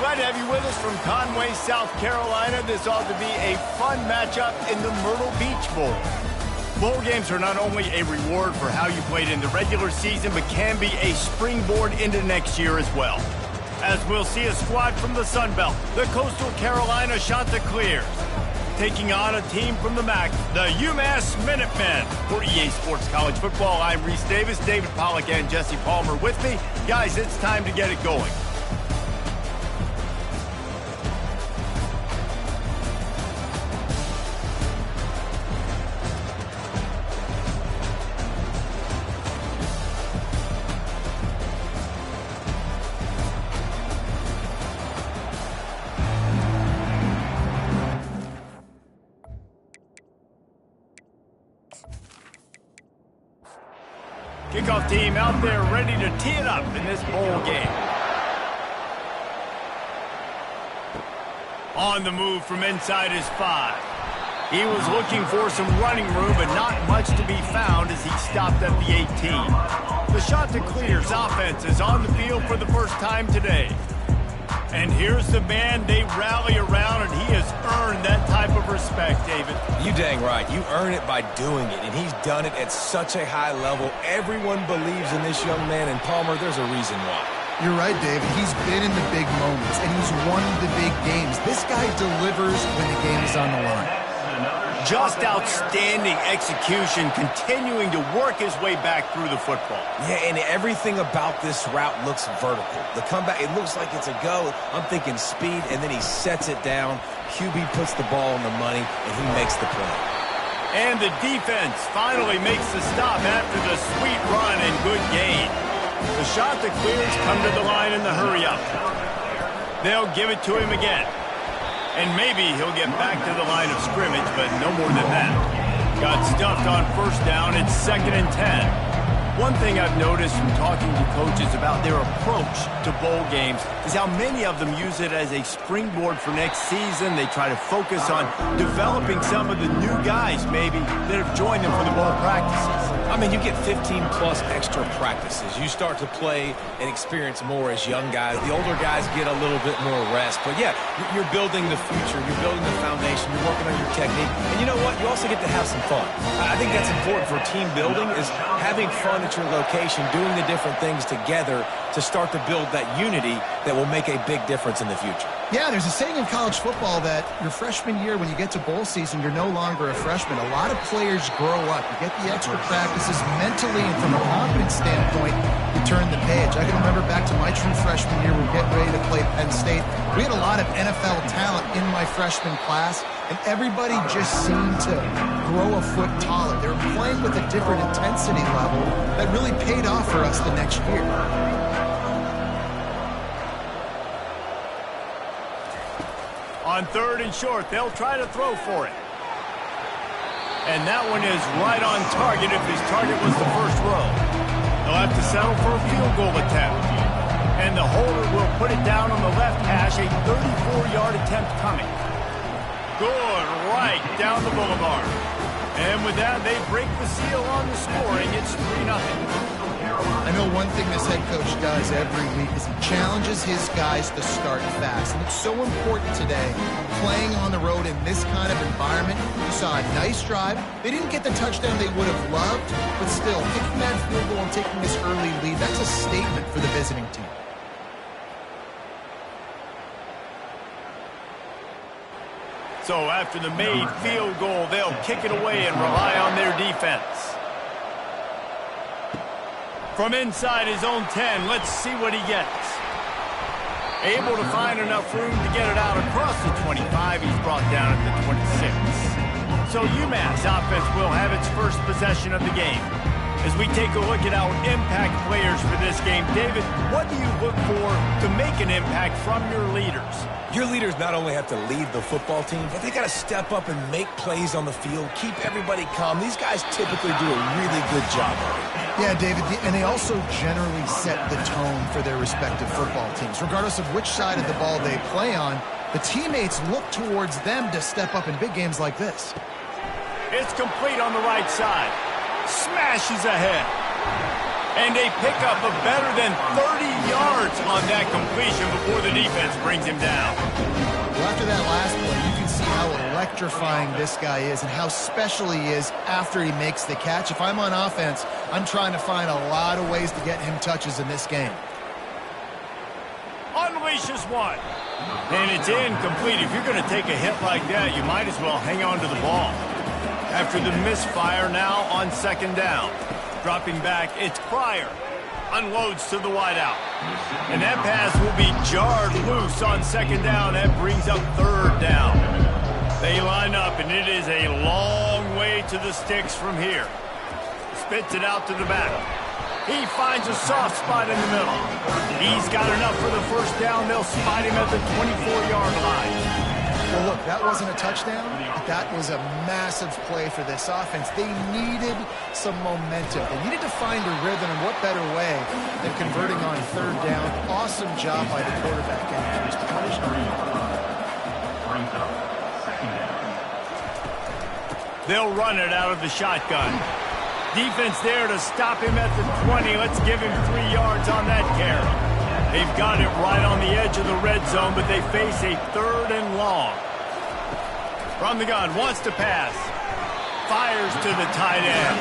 Glad to have you with us from Conway, South Carolina. This ought to be a fun matchup in the Myrtle Beach Bowl. Bowl games are not only a reward for how you played in the regular season, but can be a springboard into next year as well. As we'll see a squad from the Sun Belt, the Coastal Carolina Chanticleers, taking on a team from the MAC, the UMass Minutemen. For EA Sports College Football, I'm Reese Davis, David Pollack, and Jesse Palmer with me. Guys, it's time to get it going. Kickoff team out there ready to tee it up in this bowl game. On the move from inside his 5. He was looking for some running room, but not much to be found as he stopped at the 18. The Chanticleers offense is on the field for the first time today. And here's the man they rally around, and he has earned that type of respect, David. You dang right. You earn it by doing it, and he's done it at such a high level. Everyone believes in this young man, and Palmer, there's a reason why. You're right, Dave. He's been in the big moments, and he's won the big games. This guy delivers when the game is on the line. Just outstanding execution, continuing to work his way back through the football. Yeah, and everything about this route looks vertical. The comeback, it looks like it's a go. I'm thinking speed, and then he sets it down. QB puts the ball on the money, and he makes the play. And the defense finally makes the stop after the sweet run and good gain. The Chanticleers come to the line in the hurry-up. They'll give it to him again. And maybe he'll get back to the line of scrimmage, but no more than that. Got stuffed on first down. It's 2nd and 10. One thing I've noticed from talking to coaches about their approach to bowl games is how many of them use it as a springboard for next season. They try to focus on developing some of the new guys, maybe, that have joined them for the bowl practices. I mean, you get 15-plus extra practices. You start to play and experience more as young guys. The older guys get a little bit more rest. But, yeah, you're building the future. You're building the foundation. You're working on your technique. And you know what? You also get to have some fun. I think that's important for team building is having fun at your location, doing the different things together to start to build that unity that will make a big difference in the future. Yeah, there's a saying in college football that your freshman year, when you get to bowl season, you're no longer a freshman. A lot of players grow up. You get the extra practices mentally, and from a confidence standpoint, you turn the page. I can remember back to my true freshman year, we were getting ready to play Penn State. We had a lot of NFL talent in my freshman class, and everybody just seemed to grow a foot taller. They were playing with a different intensity level that really paid off for us the next year. On 3rd and short, they'll try to throw for it. And that one is right on target if his target was the first row. They'll have to settle for a field goal attempt. And the holder will put it down on the left hash, a 34-yard attempt coming. Good, right down the boulevard. And with that, they break the seal on the scoring. It's 3-0. I know one thing this head coach does every week is he challenges his guys to start fast. And it's so important today, playing on the road in this kind of environment. You saw a nice drive. They didn't get the touchdown they would have loved, but still, kicking that field goal and taking this early lead, that's a statement for the visiting team. So after the made field goal, they'll kick it away and rely on their defense. From inside his own 10, let's see what he gets. Able to find enough room to get it out across the 25. He's brought down at the 26. So UMass offense will have its first possession of the game. As we take a look at our impact players for this game, David, what do you look for to make an impact from your leaders? Your leaders not only have to lead the football team, but they got to step up and make plays on the field, keep everybody calm. These guys typically do a really good job of it. Yeah, David, and they also generally set the tone for their respective football teams. Regardless of which side of the ball they play on, the teammates look towards them to step up in big games like this. It's complete on the right side. Smashes ahead. And they pick up a better than 30 yards on that completion before the defense brings him down. Well, after that last play, you can see how electrifying this guy is and how special he is after he makes the catch. If I'm on offense, I'm trying to find a lot of ways to get him touches in this game. Unleashes one. And it's incomplete. If you're going to take a hit like that, you might as well hang on to the ball. After the misfire, now on second down. Dropping back, it's Pryor. Unloads to the wideout. And that pass will be jarred loose on second down. That brings up third down. They line up, and it is a long way to the sticks from here. Spits it out to the back. He finds a soft spot in the middle. He's got enough for the first down. They'll spot him at the 24-yard line. Well, look, that wasn't a touchdown, but that was a massive play for this offense. They needed some momentum. They needed to find a rhythm, and what better way than converting on third down. Awesome job by the quarterback getting to his punishment. They'll run it out of the shotgun. Defense there to stop him at the 20. Let's give him 3 yards on that carry. They've got it right on the edge of the red zone, but they face a third and long. From the gun, wants to pass. Fires to the tight end.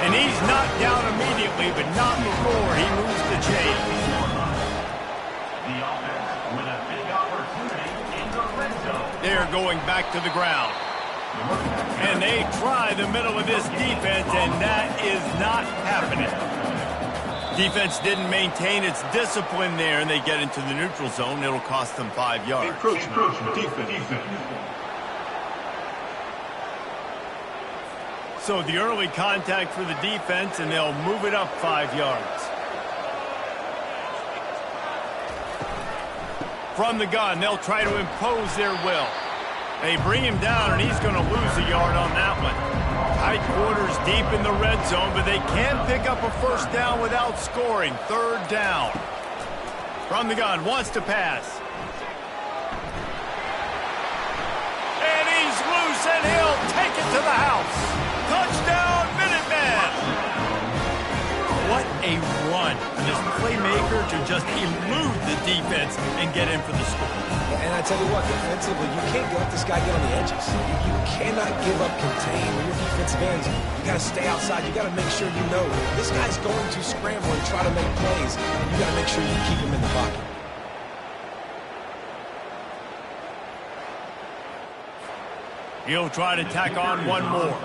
And he's knocked down immediately, but not before he moves the chains. The offense with a big opportunity in the red zone. They're going back to the ground. And they try the middle of this defense, and that is not happening. Defense didn't maintain its discipline there, and they get into the neutral zone. It'll cost them 5 yards. Encroachment, defense. So the early contact for the defense, and they'll move it up 5 yards. From the gun, they'll try to impose their will. They bring him down, and he's going to lose a yard on that one. Tight quarters deep in the red zone, but they can pick up a first down without scoring. Third down. From the gun, wants to pass. And he's loose, and he'll take it to the house. Touchdown, Minutemen! What a run for this playmaker to just elude the defense and get in for the score. And I tell you what, defensively, you can't let this guy get on the edges. You cannot give up contain when your defensive ends. You got to stay outside. You got to make sure you know this guy's going to scramble and try to make plays. And you got to make sure you keep him in the pocket. He'll try to tack on one more.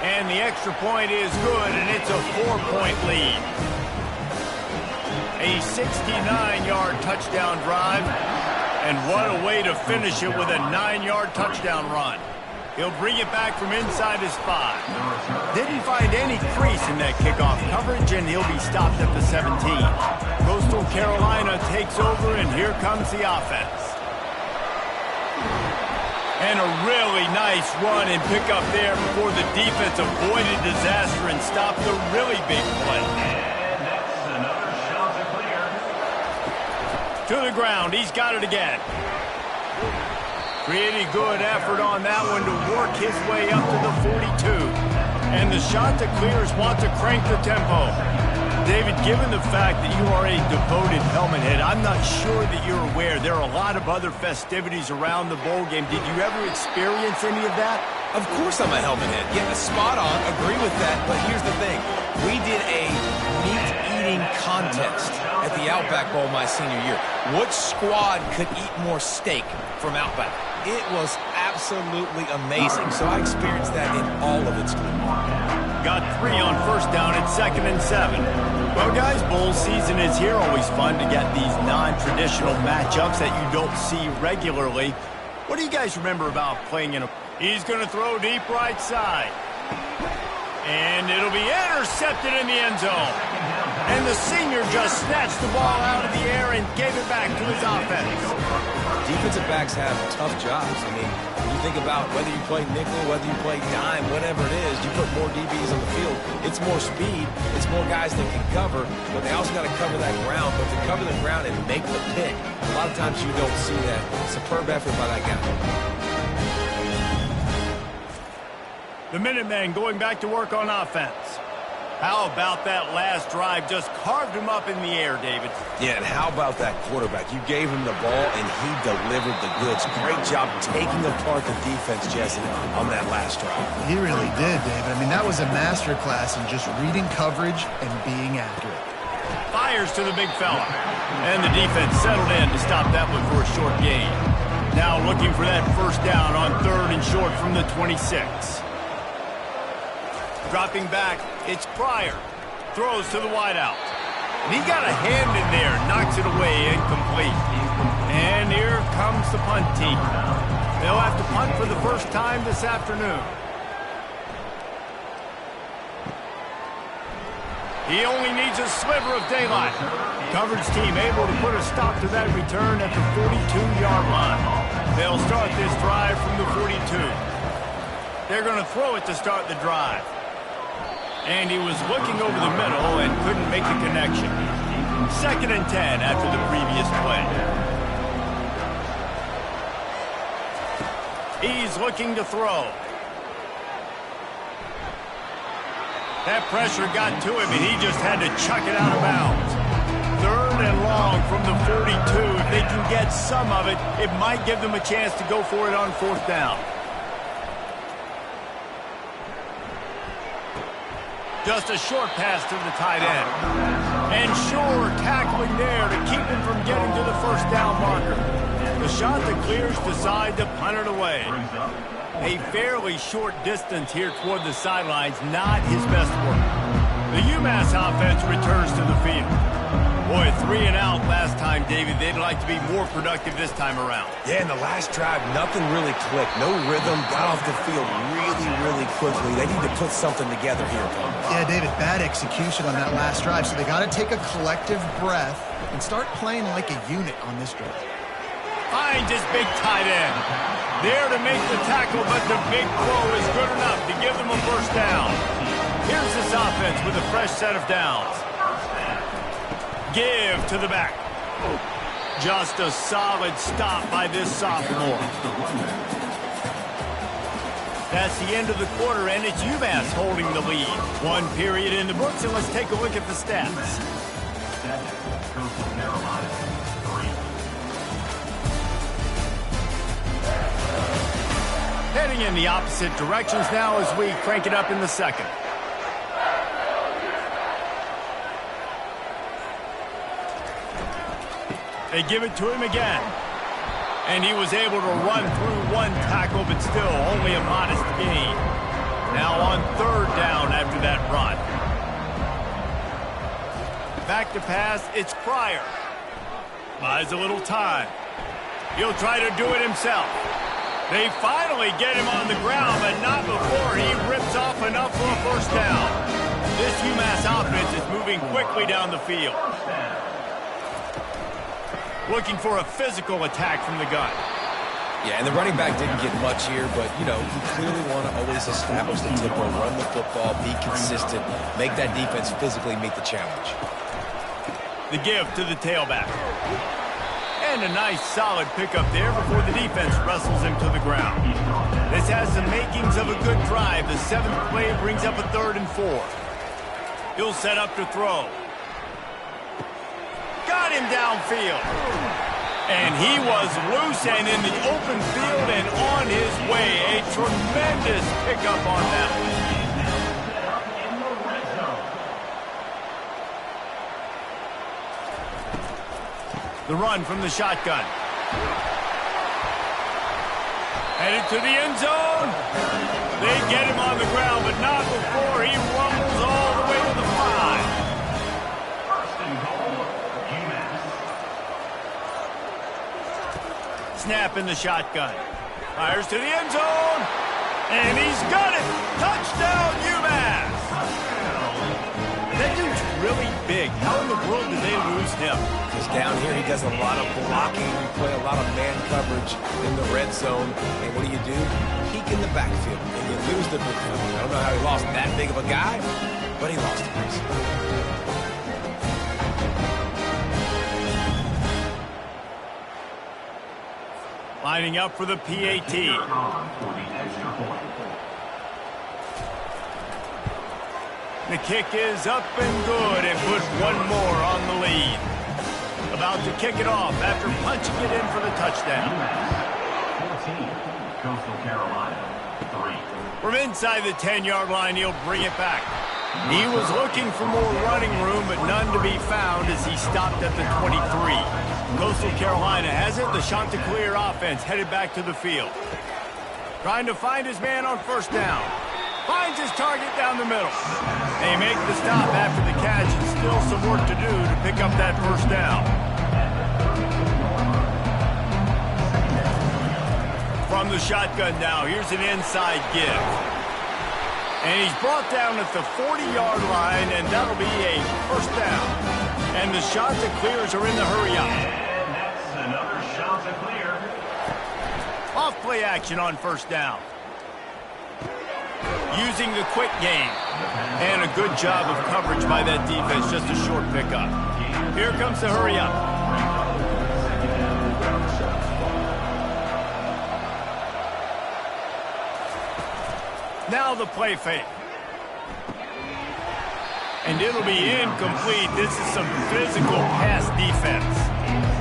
And the extra point is good, and it's a 4-point lead. A 69-yard touchdown drive, and what a way to finish it with a 9-yard touchdown run. He'll bring it back from inside his 5. Didn't find any crease in that kickoff coverage, and he'll be stopped at the 17. Coastal Carolina takes over, and here comes the offense. And a really nice run and pick up there before the defense avoided disaster and stopped the really big play. And that's another shot to clear. To the ground, he's got it again. Pretty good effort on that one to work his way up to the 42. And the shot to clears want to crank the tempo. David, given the fact that you are a devoted helmet head, I'm not sure that you're aware there are a lot of other festivities around the bowl game. Did you ever experience any of that? Of course I'm a helmet head. Yeah, spot on. Agree with that. But here's the thing. We did a meat-eating contest at the Outback Bowl my senior year. Which squad could eat more steak from Outback? It was absolutely amazing. So I experienced that in all of its glory. Got 3 on first down at 2nd and 7. Well, guys, bowl season is here. Always fun to get these non-traditional matchups that you don't see regularly. What do you guys remember about playing in a... He's going to throw deep right side. And it'll be intercepted in the end zone. And the senior just snatched the ball out of the air and gave it back to his offense. Defensive backs have tough jobs. I mean, you think about whether you play nickel, whether you play dime, whatever it is, you put more DBs on the field. It's more speed. It's more guys that can cover, but they also got to cover that ground. But to cover the ground and make the pick, a lot of times you don't see that. Superb effort by that guy. The Minutemen going back to work on offense. How about that last drive? Just carved him up in the air, David. Yeah, and how about that quarterback? You gave him the ball, and he delivered the goods. Great job taking apart the defense, Jesse, on that last drive. He really did, David. I mean, that was a masterclass in just reading coverage and being accurate. Fires to the big fella. And the defense settled in to stop that one for a short gain. Now looking for that first down on 3rd and short from the 26. Dropping back, it's Pryor. Throws to the wideout. And he got a hand in there, knocks it away, incomplete. And here comes the punt team. They'll have to punt for the first time this afternoon. He only needs a sliver of daylight. Coverage team able to put a stop to that return at the 42-yard line. They'll start this drive from the 42. They're going to throw it to start the drive. And he was looking over the middle and couldn't make the connection. 2nd and 10 after the previous play. He's looking to throw. That pressure got to him, and he just had to chuck it out of bounds. 3rd and long from the 42. If they can get some of it, it might give them a chance to go for it on 4th down. Just a short pass to the tight end. And sure, tackling there to keep him from getting to the first down marker. The shot that clears decide to punt it away. A fairly short distance here toward the sidelines, not his best work. The UMass offense returns to the field. Boy, 3 and out last time, David. They'd like to be more productive this time around. Yeah, in the last drive, nothing really clicked. No rhythm, got off the field really quickly. They need to put something together here, Tom. Yeah, David, bad execution on that last drive, so they got to take a collective breath and start playing like a unit on this drive. Finds his big tight end. There to make the tackle, but the big throw is good enough to give them a first down. Here's this offense with a fresh set of downs. Give to the back. Just a solid stop by this sophomore. That's the end of the quarter, and it's UMass holding the lead. 1 period in the books, and let's take a look at the stats. Heading in the opposite directions now as we crank it up in the 2nd. They give it to him again. And he was able to run through 1 tackle, but still only a modest gain. Now on 3rd down after that run. Back to pass, it's Pryor. Buys a little time. He'll try to do it himself. They finally get him on the ground, but not before he rips off enough for a first down. This UMass offense is moving quickly down the field. Looking for a physical attack from the gun. Yeah, and the running back didn't get much here, but, you know, you clearly want to always establish the tempo, run the football, be consistent, make that defense physically meet the challenge. The give to the tailback. And a nice solid pickup there before the defense wrestles him to the ground. This has the makings of a good drive. The 7th play brings up a 3rd and 4. He'll set up to throw. Got him downfield. And he was loose and in the open field and on his way. A tremendous pickup on that one. The run from the shotgun. Headed to the end zone. They get him on the ground, but not before he rumbles all the way to the 5. Snap in the shotgun. Fires to the end zone. And he's got it. Touchdown, UMass. That dude's really big. How in the world did they lose him? Because down here he does a lot of blocking. You play a lot of man coverage in the red zone. And what do? Peek in the backfield. And you lose the big fella. I don't know how he lost that big of a guy, but he lost him. Lining up for the PAT. The kick is up and good and put one more on the lead. About to kick it off after punching it in for the touchdown. UMass 14, Coastal Carolina 3. From inside the 10-yard line, he'll bring it back. He was looking for more running room, but none to be found as he stopped at the 23. Coastal Carolina has it. The Chanticleer offense headed back to the field. Trying to find his man on first down. Finds his target down the middle. They make the stop after the catch, and still some work to do to pick up that first down. From the shotgun now, here's an inside give. And he's brought down at the 40-yard line, and that'll be a first down. And the Chanticleers are in the hurry-up. And that's another Chanticleer. Off play action on first down. Using the quick game. And a good job of coverage by that defense, just a short pickup. Here comes the hurry-up. Now the play fake. And it'll be incomplete. This is some physical pass defense.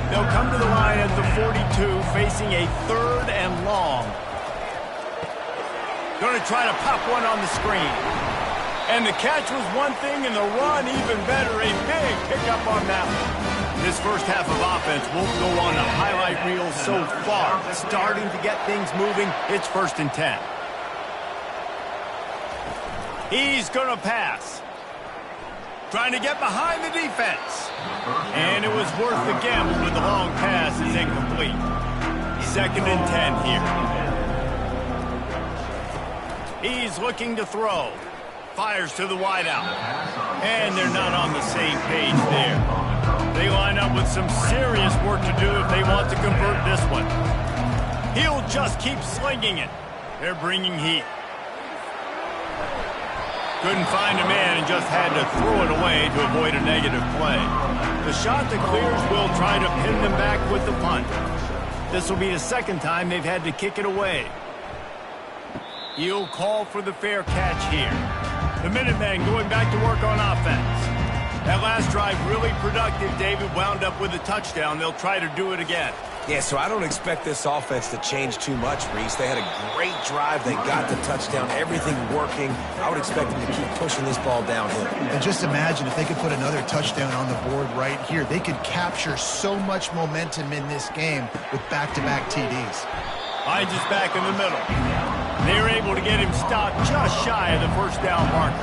They'll come to the line at the 42, facing a 3rd and long. Going to try to pop one on the screen. And the catch was one thing, and the run even better. A big pickup on that one. This first half of offense won't go on the highlight reel so far. Starting to get things moving. It's 1st and 10. He's going to pass. Trying to get behind the defense. And it was worth the gamble, but the long pass is incomplete. 2nd and 10 here. He's looking to throw. Fires to the wideout. And they're not on the same page there. They line up with some serious work to do if they want to convert this one. He'll just keep slinging it. They're bringing heat. Couldn't find a man and just had to throw it away to avoid a negative play. The Chanticleers will try to pin them back with the punt. This will be the 2nd time they've had to kick it away. He'll call for the fair catch here. The Minutemen going back to work on offense. That last drive really productive. David wound up with a touchdown. They'll try to do it again. Yeah, so I don't expect this offense to change too much, Reese. They had a great drive. They got the touchdown, everything working. I would expect them to keep pushing this ball downhill. And just imagine if they could put another touchdown on the board right here. They could capture so much momentum in this game with back-to-back TDs. Hines is back in the middle. They were able to get him stopped just shy of the first down marker.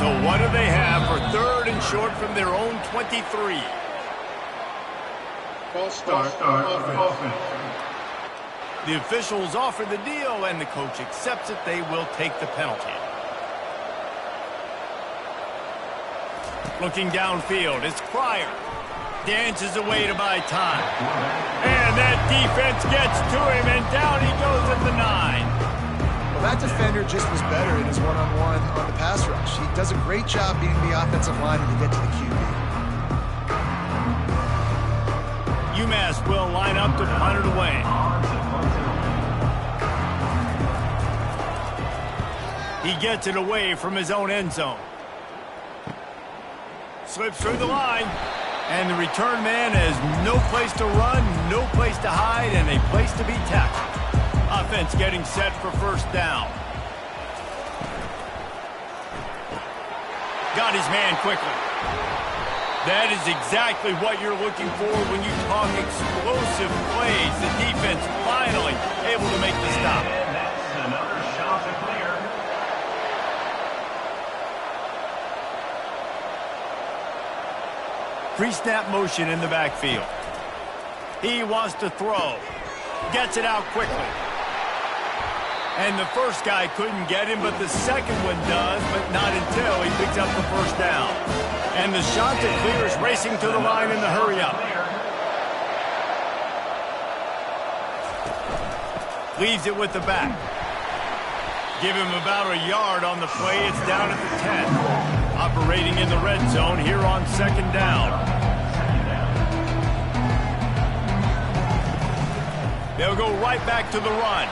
So what do they have for 3rd and short from their own 23? False start offense. The officials offer the deal, and the coach accepts it. They will take the penalty. Looking downfield, it's Pryor. Dances away to buy time. And that defense gets to him, and down he goes at the 9. Well, that defender just was better in his one-on-one on the pass rush. He does a great job being the offensive lineman to get to the QB. UMass will line up to punt it away. He gets it away from his own end zone. Slips through the line. And the return man has no place to run, no place to hide, and a place to be tackled. Offense getting set for first down. Got his man quickly. That is exactly what you're looking for when you talk explosive plays. The defense finally able to make the stop. And that's another Chanticleer. Pre-snap motion in the backfield. He wants to throw. Gets it out quickly. And the first guy couldn't get him, but the second one does, but not until he picks up the first down. And the Chanticleers racing to the line in the hurry-up. Leaves it with the back. Give him about a yard on the play. It's down at the 10. Operating in the red zone here on 2nd down. They'll go right back to the run.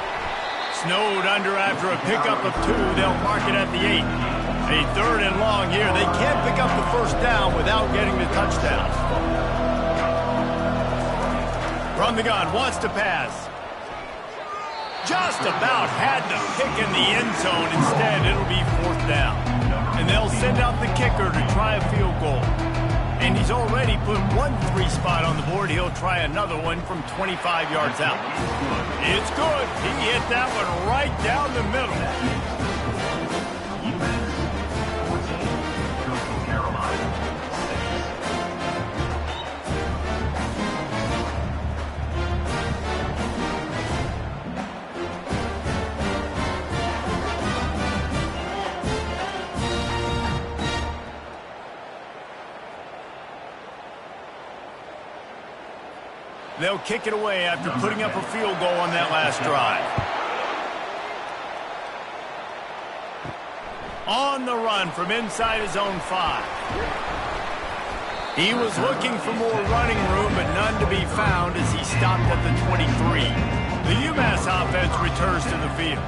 Snowed under after a pickup of 2. They'll mark it at the 8. A 3rd and long here. They can't pick up the first down without getting the touchdown. From the gun, wants to pass. Just about had the pick in the end zone. Instead, it'll be 4th down. And they'll send out the kicker to try a field goal. And he's already put 1 3 spot on the board. He'll try another one from 25 yards out. It's good. He hit that one right down the middle. They'll kick it away after putting up a field goal on that last drive. On the run from inside his own 5. He was looking for more running room, but none to be found as he stopped at the 23. The UMass offense returns to the field.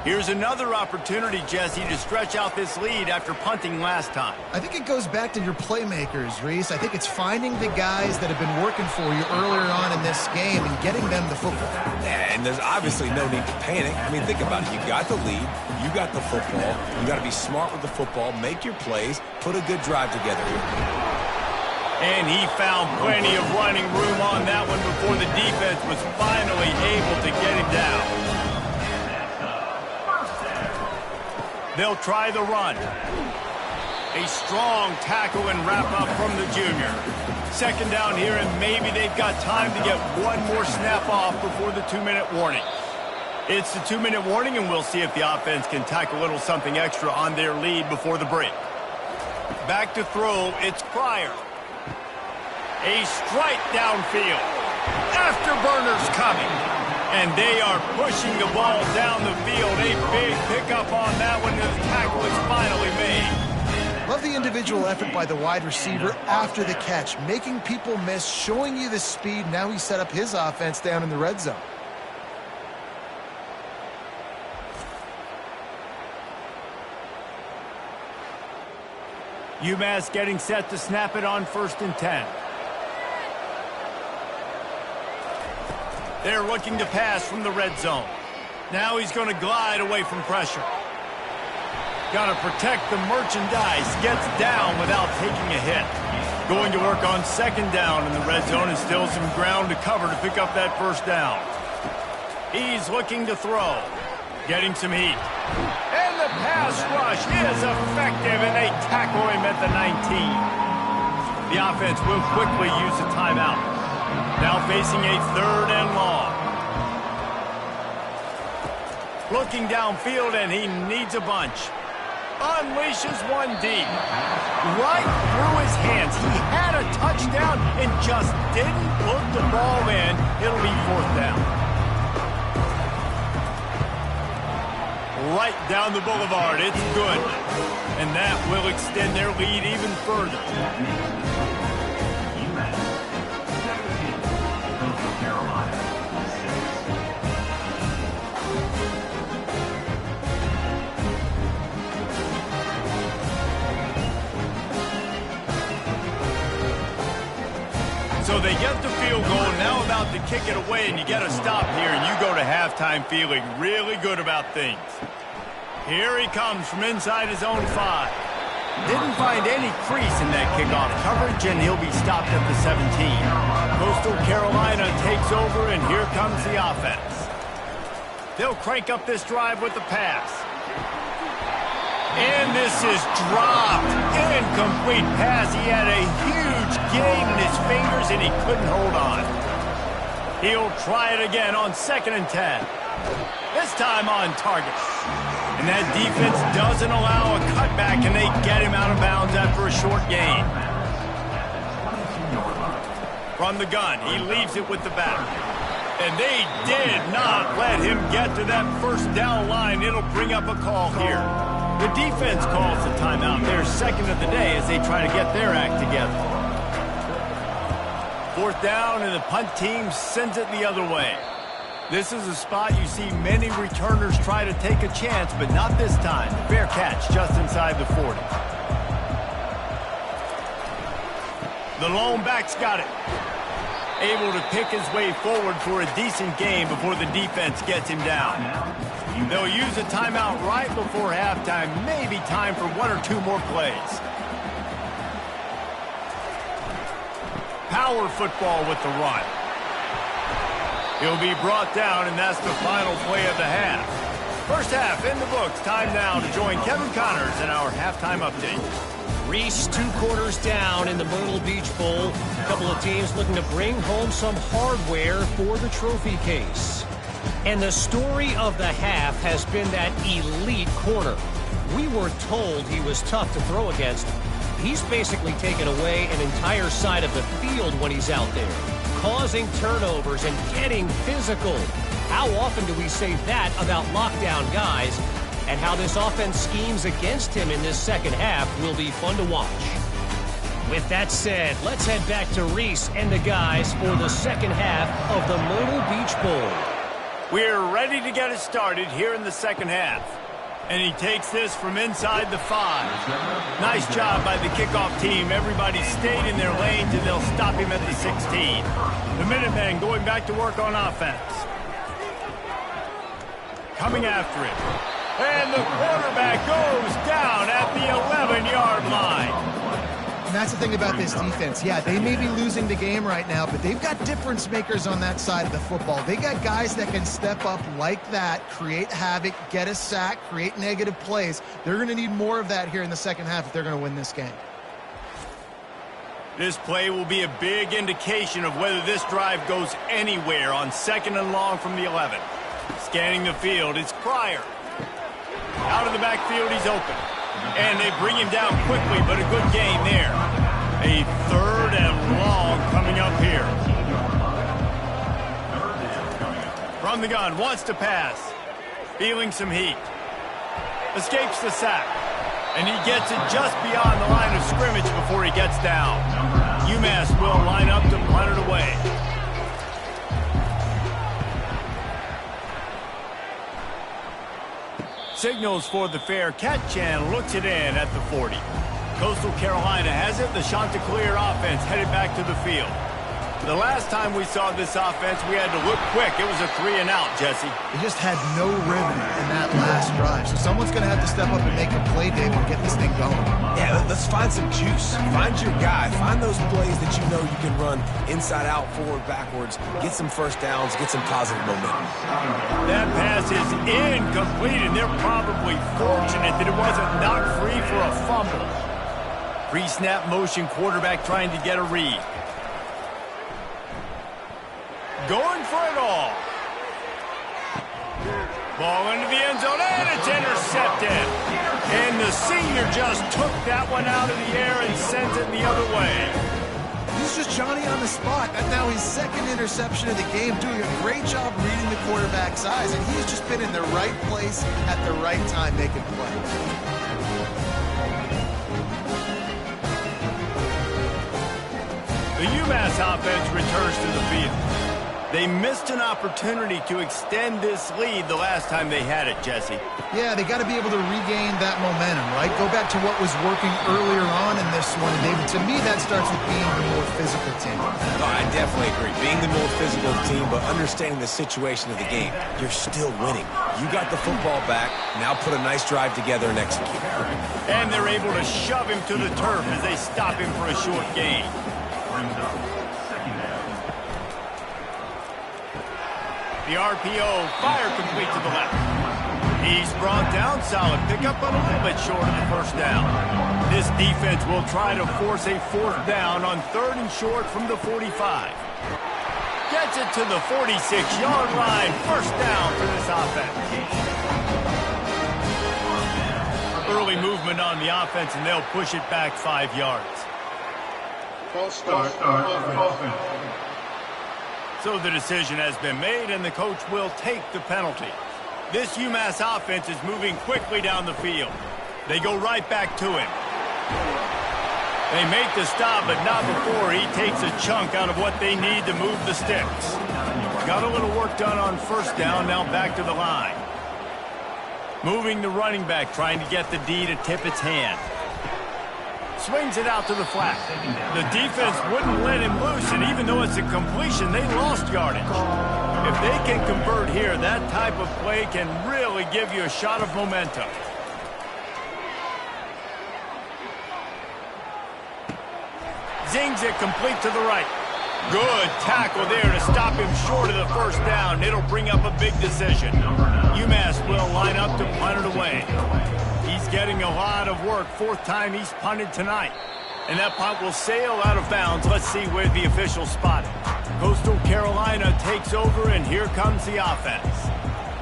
Here's another opportunity, Jesse, to stretch out this lead after punting last time. I think it goes back to your playmakers, Reese. I think it's finding the guys that have been working for you earlier on in this game and getting them the football. And there's obviously no need to panic. I mean, think about it. You got the lead. You got the football. You got to be smart with the football, make your plays, put a good drive together here. And he found plenty of running room on that one before the defense was finally able to get him down. They'll try the run. A strong tackle and wrap up from the junior. 2nd down here, and maybe they've got time to get one more snap off before the 2-minute warning. It's the 2-minute warning, and we'll see if the offense can tack a little something extra on their lead before the break. Back to throw, it's Pryor. A strike downfield. Afterburners coming. And they are pushing the ball down the field. A big pickup on that one, and the tackle is finally made. Love the individual effort by the wide receiver after the catch, making people miss, showing you the speed. Now he set up his offense down in the red zone. UMass getting set to snap it on 1st and 10. They're looking to pass from the red zone. Now he's going to glide away from pressure. Got to protect the merchandise. Gets down without taking a hit. Going to work on 2nd down in the red zone and still some ground to cover to pick up that 1st down. He's looking to throw. Getting some heat. And the pass rush is effective, and they tackle him at the 19. The offense will quickly use a timeout. Now facing a 3rd and long. Looking downfield, and he needs a bunch. Unleashes one deep. Right through his hands. He had a touchdown and just didn't put the ball in. It'll be 4th down. Right down the boulevard. It's good. And that will extend their lead even further. So they get the field goal, now about to kick it away, and you get a stop here, and you go to halftime feeling really good about things. Here he comes from inside his own 5. Didn't find any crease in that kickoff coverage, and he'll be stopped at the 17. Coastal Carolina takes over, and here comes the offense. They'll crank up this drive with the pass. And this is dropped. Incomplete pass. He had a huge gain in his fingers, and he couldn't hold on. He'll try it again on 2nd and 10. This time on target. And that defense doesn't allow a cutback, and they get him out of bounds after a short gain. From the gun, he leaves it with the back. And they did not let him get to that 1st down line. It'll bring up a call here. The defense calls the timeout. Their 2nd of the day as they try to get their act together. 4th down, and the punt team sends it the other way. This is a spot you see many returners try to take a chance, but not this time. Fair catch just inside the 40. The lone back's got it. Able to pick his way forward for a decent game before the defense gets him down. They'll use a timeout right before halftime. Maybe time for one or two more plays. Power football with the run. He'll be brought down, and that's the final play of the half. First half in the books. Time now to join Kevin Connors in our halftime update. Reese 2 quarters down in the Myrtle Beach Bowl. A couple of teams looking to bring home some hardware for the trophy case. And the story of the half has been that elite corner. We were told he was tough to throw against. He's basically taken away an entire side of the field when he's out there, causing turnovers and getting physical. How often do we say that about lockdown guys? And how this offense schemes against him in this second half will be fun to watch. With that said, let's head back to Reese and the guys for the second half of the Myrtle Beach Bowl. We're ready to get it started here in the second half. And he takes this from inside the 5. Nice job by the kickoff team. Everybody stayed in their lanes, and they'll stop him at the 16. The Minutemen going back to work on offense. Coming after it. And the quarterback goes down at the 11-yard line. And that's the thing about this defense. Yeah, they may be losing the game right now, but they've got difference makers on that side of the football. They got guys that can step up like that, create havoc, get a sack, create negative plays. They're going to need more of that here in the second half if they're going to win this game. This play will be a big indication of whether this drive goes anywhere on 2nd and long from the 11. Scanning the field, it's Pryor. Out of the backfield, he's open. And they bring him down quickly, but a good gain there. A 3rd and long coming up here. From the gun, wants to pass. Feeling some heat. Escapes the sack. And he gets it just beyond the line of scrimmage before he gets down. UMass will line up to punt it away. Signals for the fair catch and looks it in at the 40. Coastal Carolina has it. The Chanticleer offense headed back to the field. The last time we saw this offense, we had to look quick. It was a 3-and-out, Jesse. They just had no rhythm in that last drive. So someone's going to have to step up and make a play, David, and get this thing going. Yeah, let's find some juice. Find your guy. Find those plays that you know you can run inside out, forward, backwards. Get some first downs. Get some positive momentum. That pass is incomplete, and they're probably fortunate that it wasn't knocked free for a fumble. Pre-snap motion, quarterback trying to get a read. Going for it all. Ball into the end zone, and it's intercepted. And the senior just took that one out of the air and sent it the other way. He's just Johnny on the spot. That's now his 2nd interception of the game, doing a great job reading the quarterback's eyes, and he's just been in the right place at the right time making plays. The UMass offense returns to the field. They missed an opportunity to extend this lead the last time they had it, Jesse. Yeah, they got to be able to regain that momentum, right? Go back to what was working earlier on in this one. And David, to me, that starts with being the more physical team. No, I definitely agree. Being the more physical team, but understanding the situation of the game. You're still winning. You got the football back. Now put a nice drive together and execute. And they're able to shove him to the turf as they stop him for a short gain. The RPO, fire complete to the left. He's brought down, solid pickup, but a little bit short of the first down. This defense will try to force a 4th down on 3rd and short from the 45. Gets it to the 46-yard line. First down for this offense. Early movement on the offense, and they'll push it back 5 yards. False start offense. So the decision has been made, and the coach will take the penalty. This UMass offense is moving quickly down the field. They go right back to him. They make the stop, but not before he takes a chunk out of what they need to move the sticks. Got a little work done on first down, now back to the line. Moving the running back, trying to get the D to tip its hand. Swings it out to the flat. The defense wouldn't let him loose, and even though it's a completion, they lost yardage. If they can convert here, that type of play can really give you a shot of momentum. Zings it complete to the right. Good tackle there to stop him short of the first down. It'll bring up a big decision. UMass will line up to punt it away. He's getting a lot of work. Fourth time he's punted tonight. And that punt will sail out of bounds. Let's see where the officials spot it. Coastal Carolina takes over, and here comes the offense.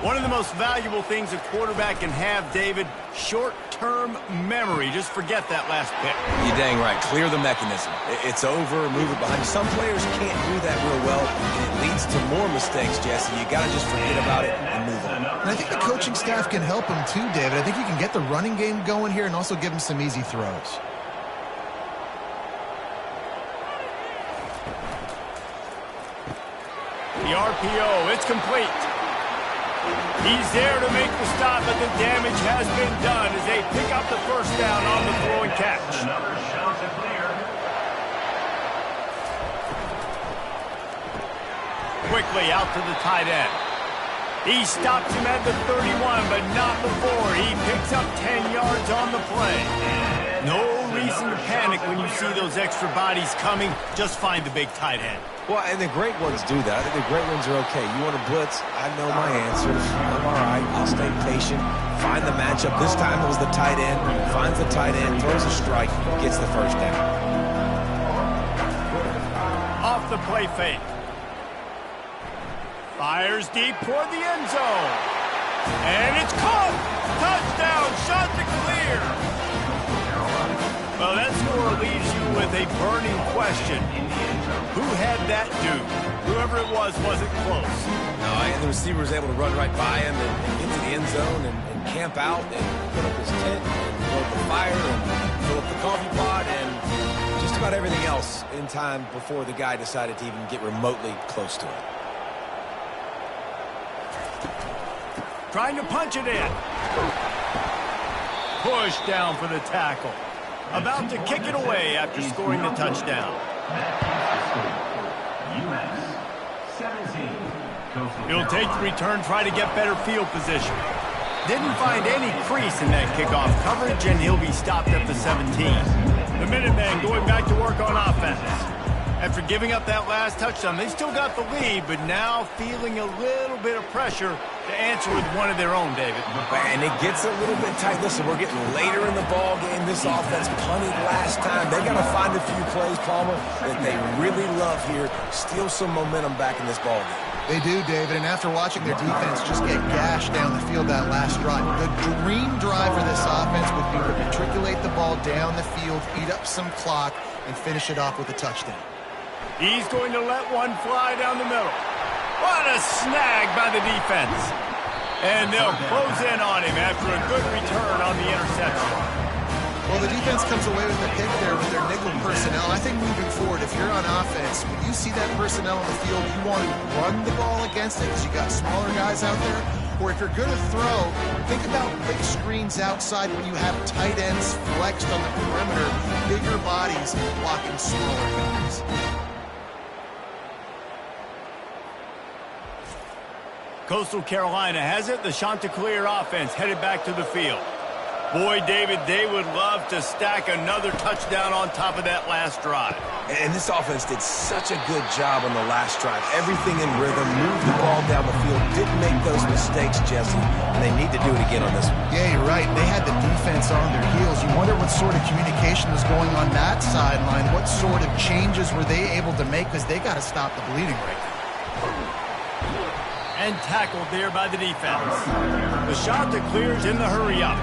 One of the most valuable things a quarterback can have, David, short-term memory. Just forget that last pick. You're dang right. Clear the mechanism. It's over, move it behind you. Some players can't do that real well, and it leads to more mistakes, Jesse. You got to just forget about it and move on. And I think the coaching staff can help him too, David. I think you can get the running game going here and also give him some easy throws. The RPO, it's complete. He's there to make the stop, but the damage has been done as they pick up the first down on the throw and catch. Another shot to clear. Quickly out to the tight end. He stops him at the 31, but not before. He picks up 10 yards on the play. No reason to panic when you see those extra bodies coming. Just find the big tight end. Well, and the great ones do that. I think the great ones are okay. You want to blitz? I know my answers. I'm all right. I'll stay patient. Find the matchup. This time it was the tight end. Finds the tight end, throws a strike, gets the first down. Off the play fake. Fires deep toward the end zone. And it's caught. Touchdown. Shot to clear. Well, that score leaves you with a burning question. Who had that dude? Whoever it was wasn't close. No, and the receiver was able to run right by him and get to the end zone and camp out and put up his tent and build the fire and fill up the coffee pot and just about everything else in time before the guy decided to even get remotely close to it. Trying to punch it in. Push down for the tackle. About to kick it away after scoring the touchdown. UMass 17. He'll take the return, try to get better field position. Didn't find any crease in that kickoff coverage, and he'll be stopped at the 17. The Minutemen going back to work on offense. After giving up that last touchdown, they still got the lead, but now feeling a little bit of pressure to answer with one of their own, David. And it gets a little bit tight. Listen, we're getting later in the ball game. This offense punted last time. They got to find a few plays, Palmer, that they really love here. Steal some momentum back in this ball game. They do, David, and after watching their defense just get gashed down the field that last drive, the dream drive for this offense would be to matriculate the ball down the field, eat up some clock, and finish it off with a touchdown. He's going to let one fly down the middle. What a snag by the defense. And they'll close in on him after a good return on the interception. Well, the defense comes away with the pick there with their nickel personnel. I think moving forward, if you're on offense, when you see that personnel on the field, you want to run the ball against it because you got smaller guys out there. Or if you're going to throw, think about quick screens outside when you have tight ends flexed on the perimeter, bigger bodies blocking smaller guys. Coastal Carolina has it. The Chanticleer offense headed back to the field. Boy, David, they would love to stack another touchdown on top of that last drive. And this offense did such a good job on the last drive. Everything in rhythm, moved the ball down the field, didn't make those mistakes, Jesse, and they need to do it again on this one. Yeah, you're right. They had the defense on their heels. You wonder what sort of communication was going on that sideline. What sort of changes were they able to make because they got to stop the bleeding right now. And tackled there by the defense. The Chanticleers in the hurry-up.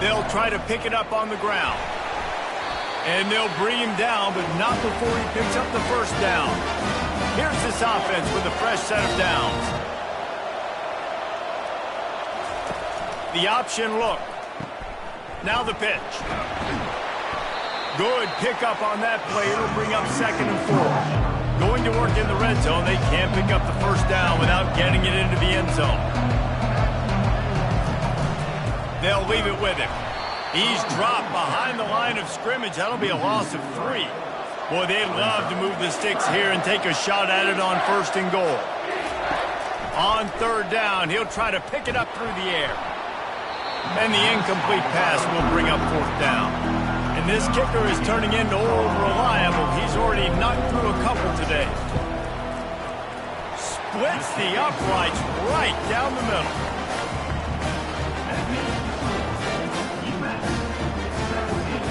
They'll try to pick it up on the ground. And they'll bring him down, but not before he picks up the first down. Here's this offense with a fresh set of downs. The option look. Now the pitch. Good pickup on that play. It'll bring up 2nd and 4. Going to work in the red zone. They can't pick up the first down without getting it into the end zone. They'll leave it with him. He's dropped behind the line of scrimmage. That'll be a loss of 3. Boy, they'd love to move the sticks here and take a shot at it on 1st and goal. On 3rd down, he'll try to pick it up through the air. And the incomplete pass will bring up 4th down. And this kicker is turning into old reliable. He's already knocked through a couple today. Splits the uprights right down the middle. UMass 17,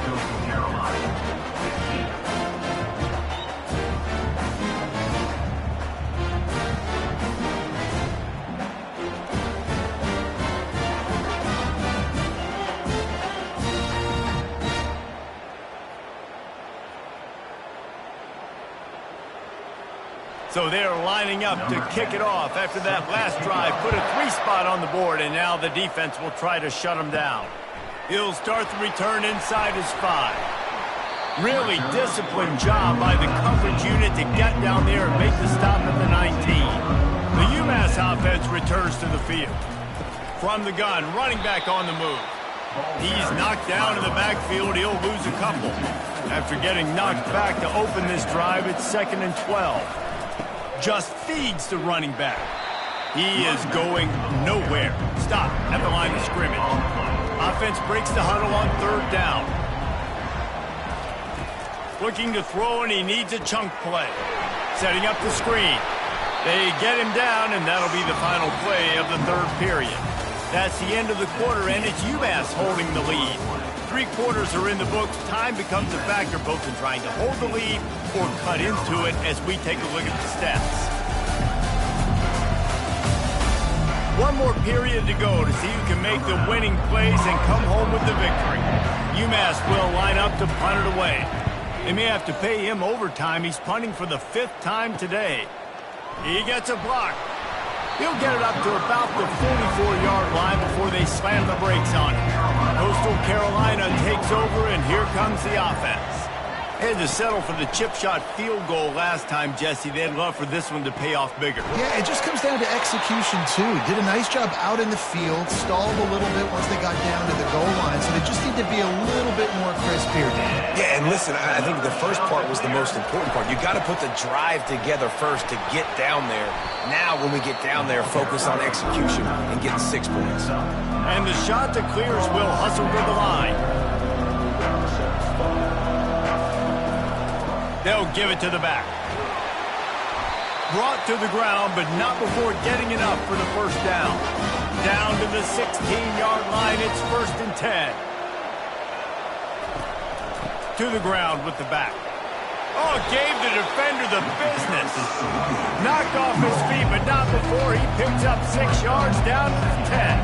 Coastal Carolina 16. So they're lining up to kick it off after that last drive. Put a 3 spot on the board, and now the defense will try to shut them down. He'll start the return inside his 5. Really disciplined job by the coverage unit to get down there and make the stop at the 19. The UMass offense returns to the field. From the gun, running back on the move. He's knocked down in the backfield. He'll lose a couple. After getting knocked back to open this drive, it's 2nd and 12. Just feeds the running back. He is going nowhere. Stop at the line of scrimmage. Offense breaks the huddle on 3rd down. Looking to throw, and he needs a chunk play. Setting up the screen. They get him down, and that'll be the final play of the 3rd period. That's the end of the quarter, and it's UMass holding the lead. 3 quarters are in the books. Time becomes a factor both in trying to hold the lead or cut into it as we take a look at the stats. 1 more period to go to see who can make the winning plays and come home with the victory. UMass will line up to punt it away. They may have to pay him overtime. He's punting for the 5th time today. He gets a block. He'll get it up to about the 44-yard line before they slam the brakes on it. Coastal Carolina takes over, and here comes the offense. They had to settle for the chip shot field goal last time, Jesse. They'd love for this one to pay off bigger. Yeah, it just comes down to execution, too. Did a nice job out in the field, stalled a little bit once they got down to the goal line, so they just need to be a little bit more crisp here. Yeah, and listen, I think the first part was the most important part. You got to put the drive together first to get down there. Now, when we get down there, focus on execution and get 6 points. And the shot that clears will hustle to the line. They'll give it to the back. Brought to the ground, but not before getting enough for the 1st down. Down to the 16-yard line, it's 1st and 10. To the ground with the back. Oh, gave the defender the business. Knocked off his feet, but not before he picks up 6 yards down to the 10.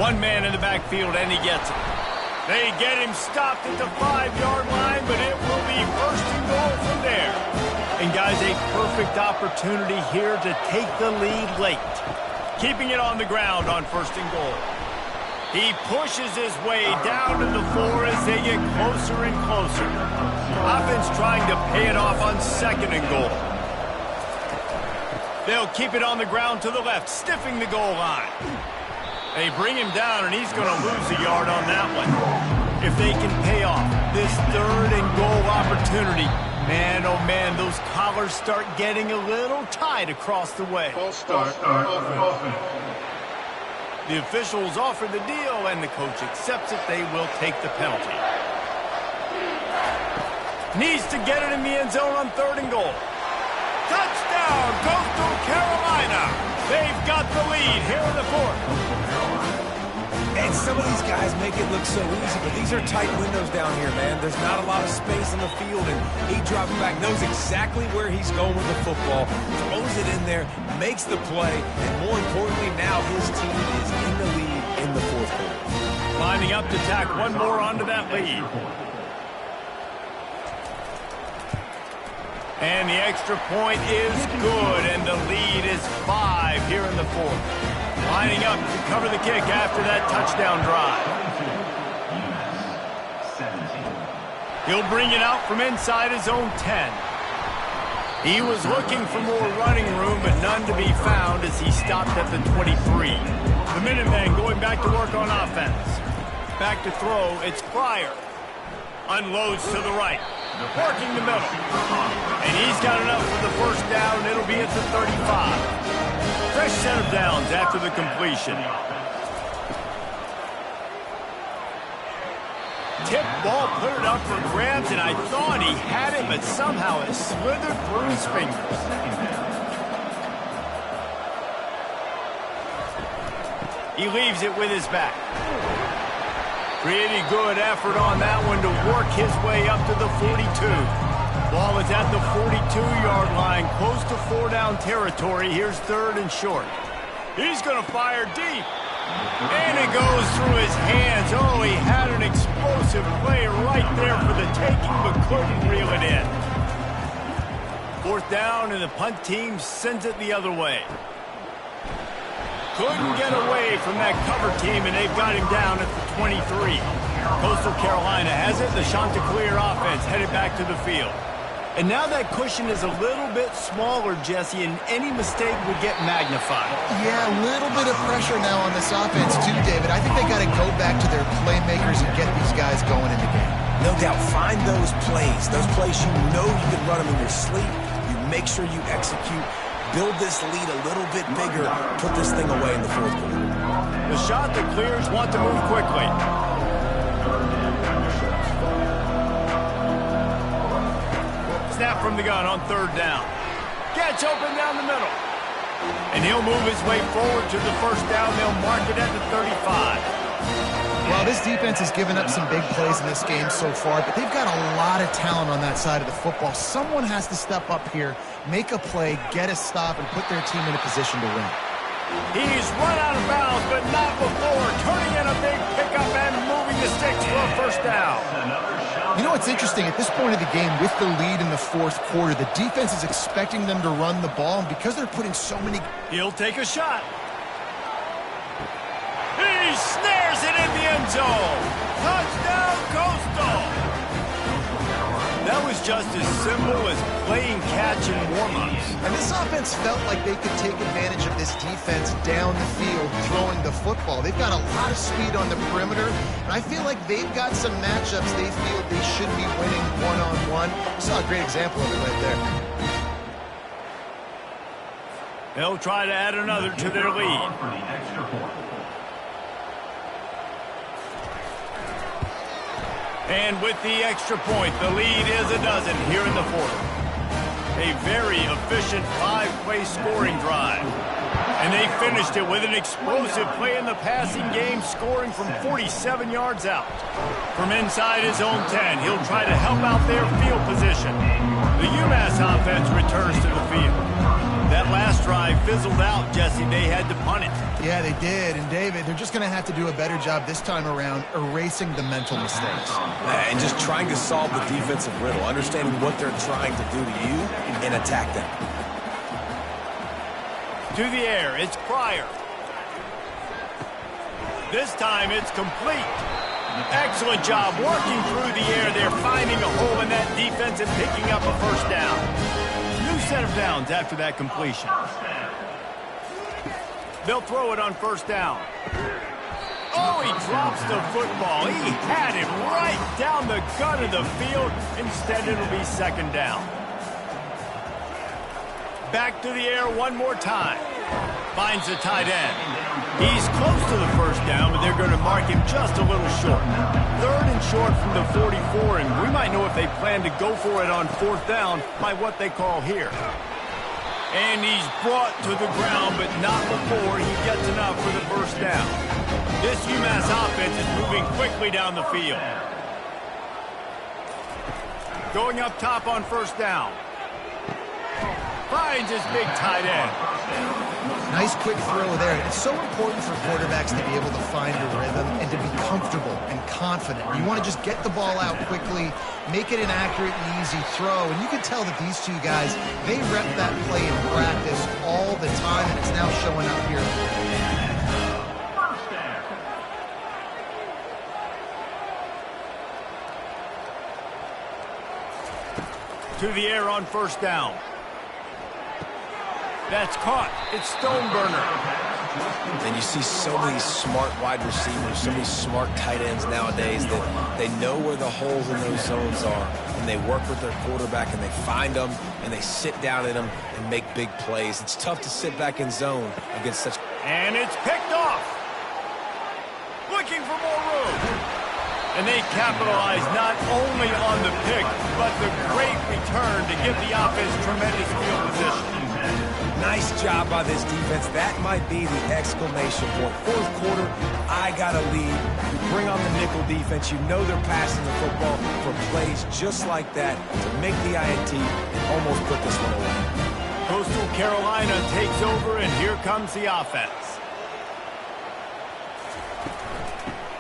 One man in the backfield, and he gets it. They get him stopped at the 5-yard line, but it will be 1st and goal from there. And, guys, a perfect opportunity here to take the lead late. Keeping it on the ground on 1st and goal. He pushes his way down to the 4 as they get closer and closer. Offense trying to pay it off on 2nd and goal. They'll keep it on the ground to the left, stiffing the goal line. They bring him down, and he's going to lose a yard on that one. If they can pay off this 3rd and goal opportunity, man, oh man, those collars start getting a little tight across the way. False start. Offense. The officials offer the deal, and the coach accepts it. They will take the penalty. Needs to get it in the end zone on 3rd and goal. Touchdown, Coastal Carolina. They've got the lead here in the 4th. And some of these guys make it look so easy, but these are tight windows down here, man. There's not a lot of space on the field, and he drops back, knows exactly where he's going with the football, throws it in there, makes the play, and more importantly, now his team is in the lead in the 4th quarter. Lining up to tack one more onto that lead. And the extra point is good, and the lead is 5 here in the fourth. Lining up to cover the kick after that touchdown drive. He'll bring it out from inside his own 10. He was looking for more running room, but none to be found as he stopped at the 23. The Minutemen going back to work on offense. Back to throw, it's Pryor. Unloads to the right. Working the middle. And he's got enough for the first down. It'll be at the 35. Fresh set of downs after the completion. Tip ball, put it up for grabs, and I thought he had it, but somehow it slithered through his fingers. He leaves it with his back. Pretty good effort on that one to work his way up to the 42. Ball is at the 42-yard line, close to 4-down territory. Here's 3rd and short. He's going to fire deep. And it goes through his hands. Oh, he had an explosive play right there for the taking, but couldn't reel it in. 4th down, and the punt team sends it the other way. Couldn't get away from that cover team, and they've got him down at the 23. Coastal Carolina has it. The Chanticleer offense headed back to the field. And now that cushion is a little bit smaller, Jesse, and any mistake would get magnified. Yeah, a little bit of pressure now on this offense too, David. I think they got to go back to their playmakers and get these guys going in the game. No doubt. Find those plays you know you can run them in your sleep. You make sure you execute. Build this lead a little bit bigger. Put this thing away in the fourth quarter. The Chanticleers want to move quickly. Snap from the gun on 3rd down. Gets open down the middle. And he'll move his way forward to the first down. They'll mark it at the 35. Well, this defense has given up some big plays in this game so far, but they've got a lot of talent on that side of the football. Someone has to step up here, make a play, get a stop, and put their team in a position to win. He's run out of bounds, but not before. Turning in a big pickup and moving the sticks for a first down. You know what's interesting? At this point of the game, with the lead in the fourth quarter, the defense is expecting them to run the ball, and because they're putting so many... He'll take a shot. He snares it in the end zone. Touchdown, Coastal. That was just as simple as playing catch in warm-ups. And this offense felt like they could take advantage of this defense down the field throwing the football. They've got a lot of speed on the perimeter, and I feel like they've got some matchups they feel they should be winning one-on-one. We saw a great example of it right there. They'll try to add another to their lead. And with the extra point, the lead is a dozen here in the fourth. A very efficient 5-play scoring drive. And they finished it with an explosive play in the passing game, scoring from 47 yards out. From inside his own 10, he'll try to help out their field position. The UMass offense returns to the field. That last drive fizzled out, Jesse. They had to punt it. Yeah, they did. And, David, they're just going to have to do a better job this time around erasing the mental mistakes. And just trying to solve the defensive riddle, understanding what they're trying to do to you and attack them. To the air, it's Pryor. This time it's complete. Excellent job working through the air. They're finding a hole in that defense and picking up a first down. New set of downs after that completion. They'll throw it on first down. Oh, he drops the football. He had it right down the gut of the field. Instead, it'll be second down. Back to the air one more time. Finds the tight end. He's close to the first down, but they're going to mark him just a little short. 3rd and short from the 44, and we might know if they plan to go for it on 4th down by what they call here. And he's brought to the ground, but not before he gets enough for the first down. This UMass offense is moving quickly down the field. Going up top on first down. finds his big tight end. Nice quick throw there. It's so important for quarterbacks to be able to find a rhythm and to be comfortable and confident. You want to just get the ball out quickly, make it an accurate and easy throw. And you can tell that these two guys, they rep that play in practice all the time, and it's now showing up here. To the air on first down. That's caught. It's Stoneburner. And you see so many smart wide receivers, so many smart tight ends nowadays that they know where the holes in those zones are, and they work with their quarterback, and they find them, and they sit down in them and make big plays. It's tough to sit back in zone against such... And it's picked off. Looking for more room. And they capitalize not only on the pick, but the great return to give the offense tremendous field position. Nice job by this defense. That might be the exclamation point. Fourth quarter, I got a lead. You bring on the nickel defense. You know they're passing the football for plays just like that to make the INT and almost put this one away. Coastal Carolina takes over, and here comes the offense.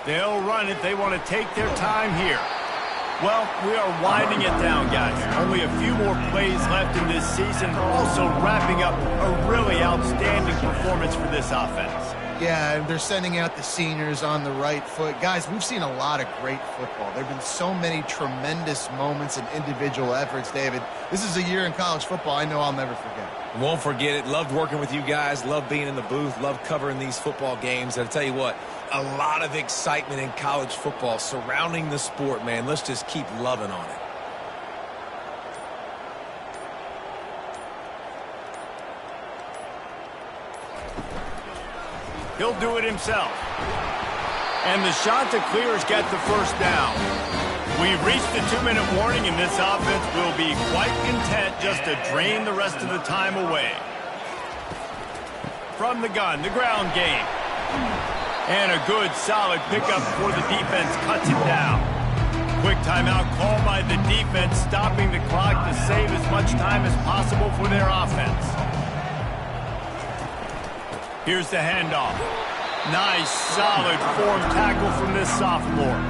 They'll run it. They want to take their time here. Well, we are winding it down, guys. Only a few more plays left in this season. Also wrapping up a really outstanding performance for this offense. Yeah, they're sending out the seniors on the right foot. Guys, we've seen a lot of great football. There have been so many tremendous moments and individual efforts, David. This is a year in college football I know I'll never forget. Won't forget it. Loved working with you guys. Loved being in the booth. Loved covering these football games. And I'll tell you what, a lot of excitement in college football surrounding the sport, man. Let's just keep loving on it. He'll do it himself. And the Chanticleers get the first down. We've reached the 2-minute warning, and this offense will be quite content just to drain the rest of the time away. From the gun, the ground game. And a good, solid pickup before the defense cuts it down. Quick timeout called by the defense, stopping the clock to save as much time as possible for their offense. Here's the handoff. Nice, solid form tackle from this sophomore.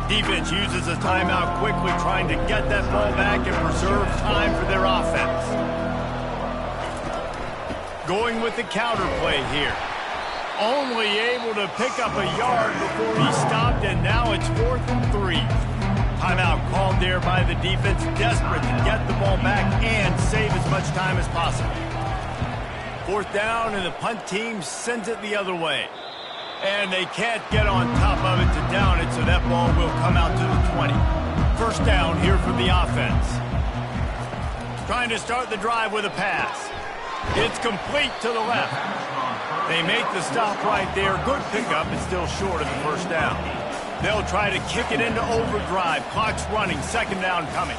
Defense uses a timeout quickly, trying to get that ball back and preserve time for their offense. Going with the counter play here. Only able to pick up a yard before he stopped, and now it's 4th and 3. Timeout called there by the defense, desperate to get the ball back and save as much time as possible. 4th down, and the punt team sends it the other way. And they can't get on top of it to down it, so that ball will come out to the 20. First down here for the offense. Trying to start the drive with a pass. It's complete to the left. They make the stop right there. Good pickup. It's still short of the first down. They'll try to kick it into overdrive. Clock's running. Second down coming.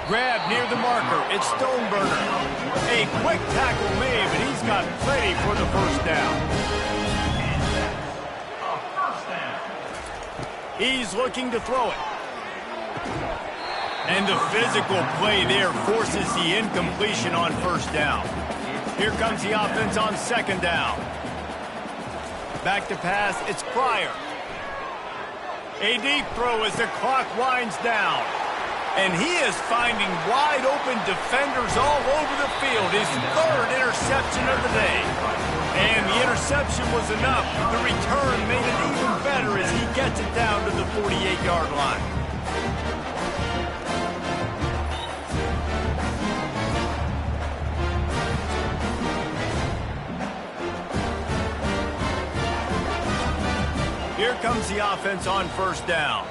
Grab near the marker. It's Stoneburner. A quick tackle made, but he's got plenty for the first down. He's looking to throw it. And the physical play there forces the incompletion on first down. Here comes the offense on second down. Back to pass, it's Pryor. A deep throw as the clock winds down. And he is finding wide open defenders all over the field. His third interception of the day. And the interception was enough. The return made it even better as he gets it down to the 48-yard line. Here comes the offense on first down.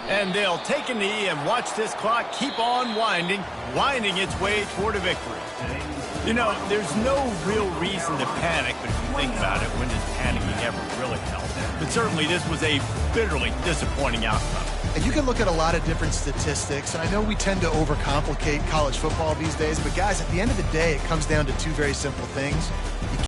And they'll take a knee and watch this clock keep on winding its way toward a victory. You know, there's no real reason to panic, but if you think about it, when does panicking ever really help? But certainly this was a bitterly disappointing outcome. And you can look at a lot of different statistics, and I know we tend to overcomplicate college football these days, but guys, at the end of the day, it comes down to two very simple things.